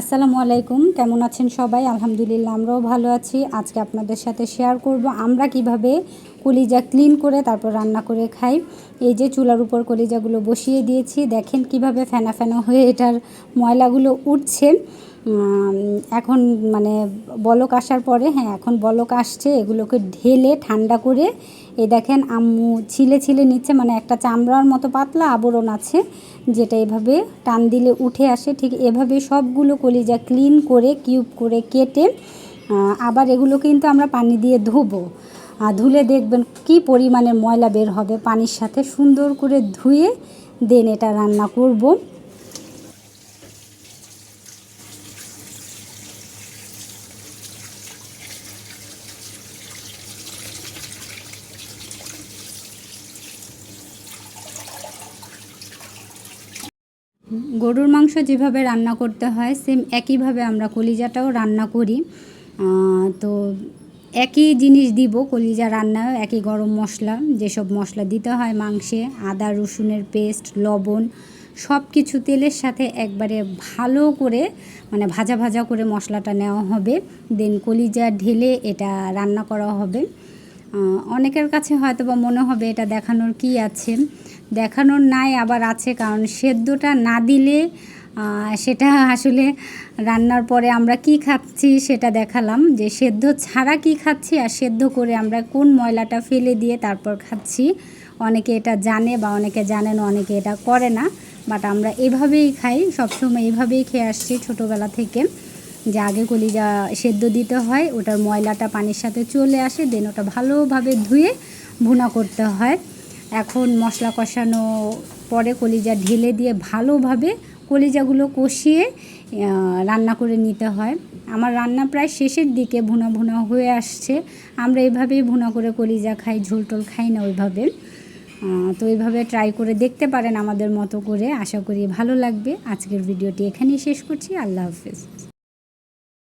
আসসালামু আলাইকুম, কেমন আছেন সবাই? আলহামদুলিল্লাহ আমরাও ভালো আছি। আজকে আপনাদের সাথে শেয়ার করব আমরা কিভাবে কলিজা ক্লিন করে তারপর রান্না করে খাই। এই যে চুলার উপর কলিজাগুলো বসিয়ে দিয়েছি, দেখেন কিভাবে ফেনা ফেনা হয়ে এটার ময়লাগুলো উঠছে। এখন মানে বলক আসার পরে, এখন বলক আসছে, এগুলোকে ঢেলে ঠান্ডা করে এই দেখেন আম্মু ছিলে ছিলে নিচ্ছে, মানে একটা চামড়ার মতো পাতলা আবরণ আছে যেটা এভাবে টান দিলে উঠে আসে। ঠিক এভাবে সবগুলো কলিজা ক্লিন করে কিউব করে কেটে আবার এগুলো কিন্তু আমরা পানি দিয়ে ধুবো। ধুলে দেখবেন কি পরিমাণে ময়লা বের হবে। পানির সাথে সুন্দর করে ধুয়ে দেন এটা রান্না করব। গরুর মাংস যেভাবে রান্না করতে হয় সেম একইভাবে আমরা কলিজাটাও রান্না করি। তো একই জিনিস দিব কলিজা রান্নায়, একই গরম মশলা, যেসব মশলা দিতে হয় মাংসে, আদা রসুনের পেস্ট, লবণ, সব কিছু তেলের সাথে একবারে ভালো করে মানে ভাজা ভাজা করে মশলাটা নেওয়া হবে। দেন কলিজা ঢেলে এটা রান্না করা হবে। অনেকের কাছে হয়তো বা মনে হবে এটা দেখানোর কি আছে, দেখানোর নাই, আবার আছে, কারণ সেদ্ধটা না দিলে সেটা আসলে রান্নার পরে আমরা কি খাচ্ছি সেটা দেখালাম, যে সেদ্ধ ছাড়া কি খাচ্ছি আর সেদ্ধ করে আমরা কোন ময়লাটা ফেলে দিয়ে তারপর খাচ্ছি। অনেকে এটা জানে বা অনেকে জানে না, অনেকে এটা করে না, বাট আমরা এভাবেই খাই, সবসময় এভাবেই খেয়ে আসছি ছোটোবেলা থেকে, যে আগে কলিজা সেদ্ধ দিতে হয়, ওটার ময়লাটা পানির সাথে চলে আসে, দেন ওটা ভালোভাবে ধুয়ে ভুনা করতে হয়। এখন মশলা কষানো পরে কলিজা ঢেলে দিয়ে ভালোভাবে কলিজাগুলো কষিয়ে রান্না করে নিতে হয়। আমার রান্না প্রায় শেষের দিকে, ভুনা ভুনা হয়ে আসছে। আমরা এইভাবেই ভুনা করে কলিজা খাই, ঝোল টোল খাই না ওইভাবে। তো এইভাবে ট্রাই করে দেখতে পারেন আমাদের মতো করে, আশা করি ভালো লাগবে। আজকের ভিডিওটি এখানেই শেষ করছি। আল্লাহ হাফেজ।